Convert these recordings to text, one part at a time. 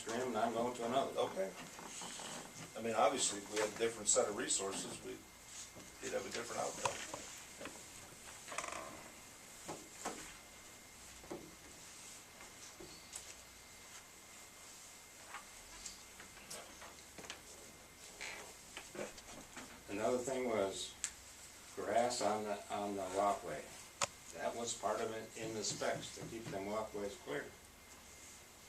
stream and I'm going to another. Okay. I mean, obviously, if we had a different set of resources, we'd have a different outcome. Another thing was grass on the walkway. That was part of it in the specs, to keep them walkways clear.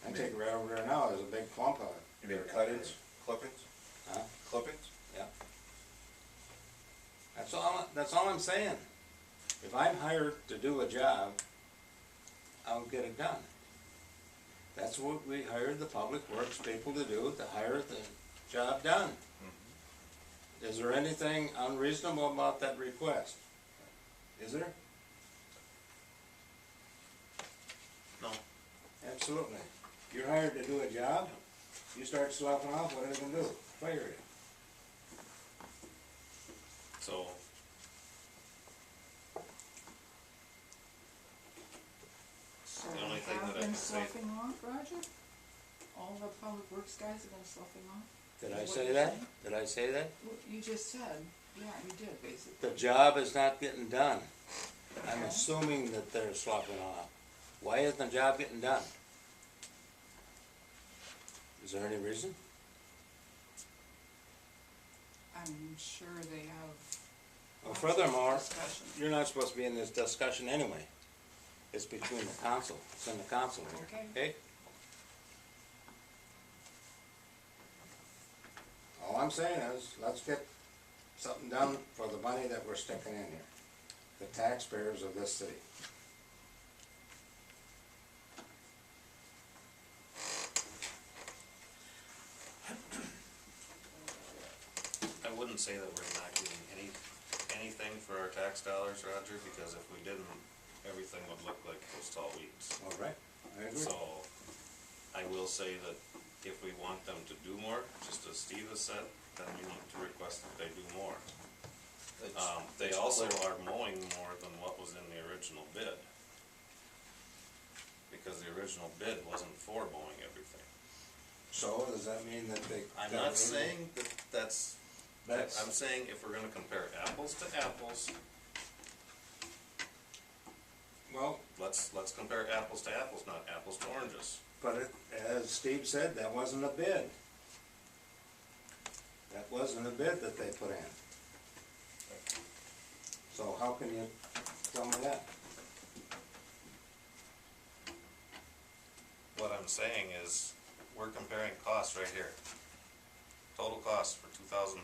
I take it right over there now, there's a big clump of it. You mean cuttings, clippings? Huh? Clippings? Yeah. That's all I'm saying. If I'm hired to do a job, I'll get it done. That's what we hired the public works people to do, to hire the job done. Is there anything unreasonable about that request? Is there? No. Absolutely. You're hired to do a job, you start sloughing off, what are they gonna do? Fire you. So, So The only thing have that I been can say- sloughing off, Roger? All the public works guys have been sloughing off? Did I What say you're that? saying? Did I say that? Well, you just said, yeah, you did, basically. The job is not getting done. I'm Okay. assuming that they're sloughing off. Why isn't the job getting done? Is there any reason? I'm sure they have. Well, lots of furthermore, discussion. you're not supposed to be in this discussion anyway. It's between the council, it's in the council here, Okay. okay? All I'm saying is, let's get something done for the money that we're sticking in here. The taxpayers of this city. I wouldn't say that we're not getting anything for our tax dollars, Roger, because if we didn't, everything would look like those tall weeds. All right, I agree. So, I will say that if we want them to do more, just as Steve has said, then we need to request that they do more. They also are mowing more than what was in the original bid. Because the original bid wasn't for mowing everything. So, does that mean that they? I'm got not rid of- saying that that's, That's, I'm saying if we're gonna compare apples to apples, well, let's compare apples to apples, not apples to oranges. but it, as Steve said, that wasn't a bid. That wasn't a bid that they put in. So how can you tell me that? What I'm saying is, we're comparing costs right here. Total cost for 2,000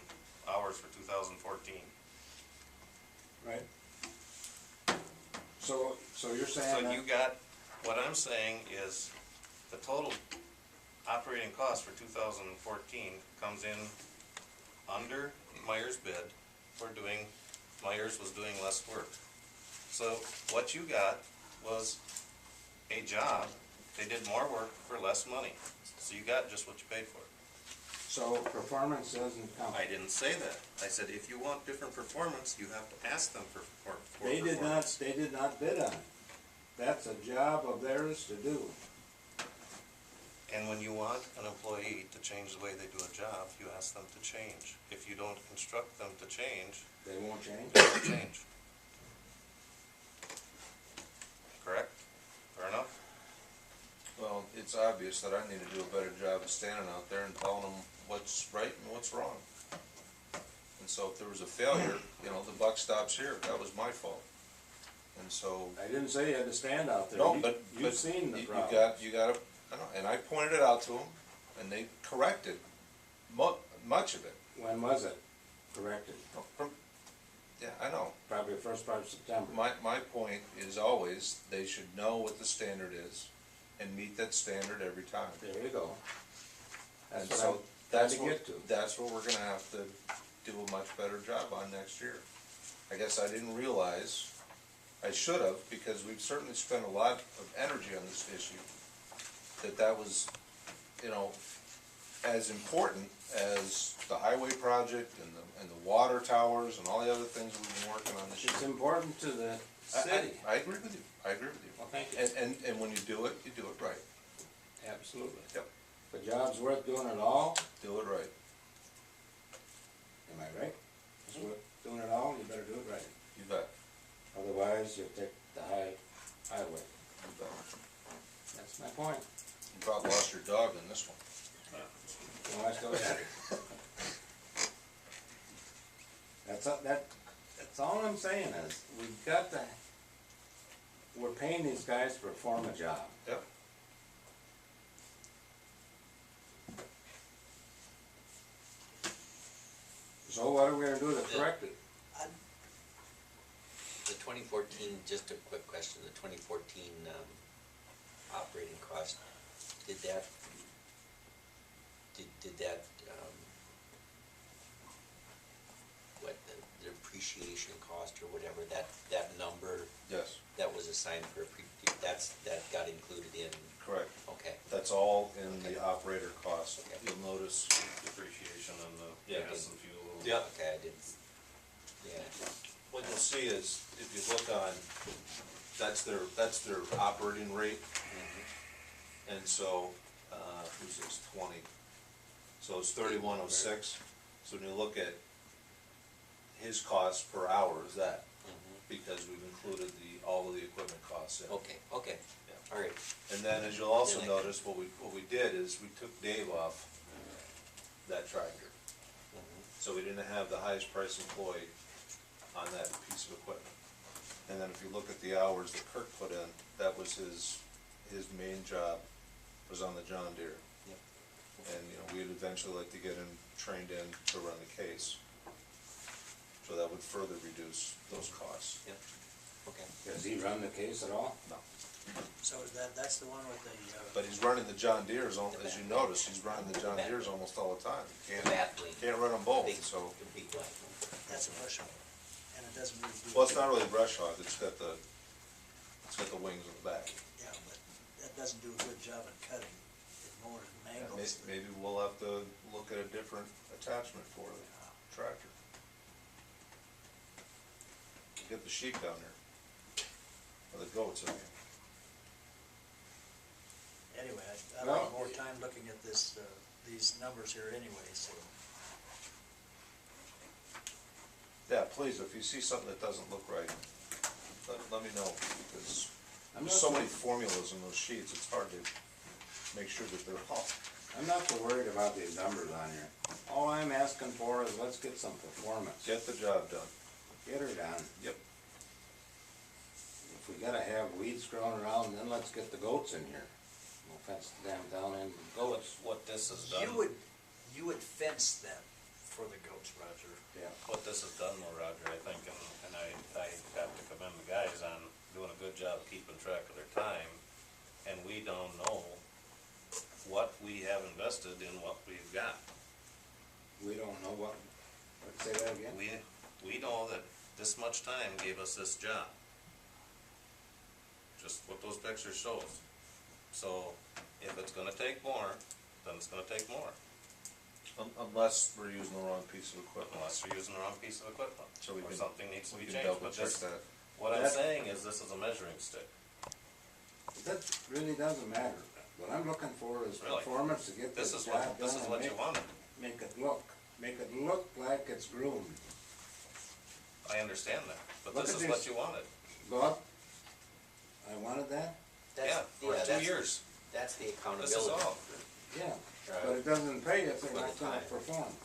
hours for 2014. Right? So you're So saying that? you got, what I'm saying is, the total operating cost for 2014 comes in under Myers' bid for doing, Myers was doing less work. So what you got was a job, they did more work for less money. So you got just what you paid for. So performance doesn't count? I didn't say that. I said if you want different performance, you have to ask them for They performance. did not bid on it. That's a job of theirs to do. And when you want an employee to change the way they do a job, you ask them to change. If you don't instruct them to change, They won't change? they won't change. Correct? Fair enough? Well, it's obvious that I need to do a better job of standing out there and telling them what's right and what's wrong. And so if there was a failure, you know, the buck stops here. That was my fault. And so, I didn't say you had to stand out there. no, You- but You've seen the you problem. you gotta, I know, and I pointed it out to them, and they corrected much of it. When was it corrected? Yeah, I know. Probably the first part of September. My point is always, they should know what the standard is and meet that standard every time. There you go. That's And what so I'm that's trying to what, get to. that's what we're gonna have to do a much better job on next year. I guess I didn't realize, I should have, because we've certainly spent a lot of energy on this issue, that was, you know, as important as the highway project and the water towers and all the other things we've been working on this year. It's important to the I- city. I agree with you, I agree with you. Well, thank you. And when you do it right. Absolutely. Yep. If a job's worth doing at all, Do it right. am I right? It's worth doing it all, you better do it right. You bet. Otherwise, you'll take the highway. You bet. That's my point. You about lost your dog in this one. Well, I still got it. That's all I'm saying is, we've got to, we're paying these guys to perform a job. Yep. So what are we gonna do to correct it? The 2014, just a quick question, the 2014 operating cost, did that what, the depreciation cost or whatever, that number, Yes, that was assigned for, that got included in, correct. okay. That's all in the operator cost. Okay. You'll notice, Depreciation and the Yeah, gas and fuel. Yeah. Okay, I didn't, yeah, what you'll see is, if you look on, that's their operating rate. And so, who's this, 20? So it's 3106. So when you look at his cost per hour is that, because we've included all of the equipment costs in. okay, Yeah. all right. And then as you'll also Then I- notice, what we did is we took Dave off that tractor. So we didn't have the highest price employee on that piece of equipment. And then if you look at the hours that Kirk put in, that was his main job, was on the John Deere. Yep. And, we'd eventually like to get him trained in to run the case. So that would further reduce those costs. Yep, okay. Does he run the case at all? No. So that's the one with the, But he's running the John Deeres, as you notice, he's running the John Deeres almost all the time. Can't run them both, so. Big one. that's a bushel, and it doesn't really do. Well, it's not really a brush hog, it's got the wings on the back. Yeah, but that doesn't do a good job at cutting, it more mangles. Maybe we'll have to look at a different attachment for the tractor. Get the sheep down there, or the goats, I mean. Anyway, I'd Well- like more time looking at this, these numbers here anyway, so. Yeah, please, if you see something that doesn't look right, let me know, because I'm there's not so so- many formulas in those sheets, it's hard to make sure that they're all. I'm not so worried about these numbers on here. All I'm asking for is let's get some performance. Get the job done. Get her done. Yep. If we gotta have weeds growing around, then let's get the goats in here. No offense to them down in goats. What this has done. You would fence them for the goats, Roger. Yeah. What this has done though, Roger, I think, and I have to commend the guys on doing a good job keeping track of their time, and we don't know what we have invested in what we've got. We don't know what, let's say that again. We know that this much time gave us this job. Just what those pictures shows. So if it's gonna take more, then it's gonna take more, Unless we're using the wrong piece of equipment. unless you're using the wrong piece of equipment, So we or can- something needs to We be can changed. double But check this, that. what I'm That- saying is this is a measuring stick. That really doesn't matter. What I'm looking for is Really? performance to get this This is job what, this done is and what you wanted. make it look like it's groomed. I understand that, but Look this at is what this. you wanted. Bob, I wanted that? Yeah, for 2 years. That's the This accountability. is all. Yeah, Right. but it doesn't pay if they're For the not gonna time. perform.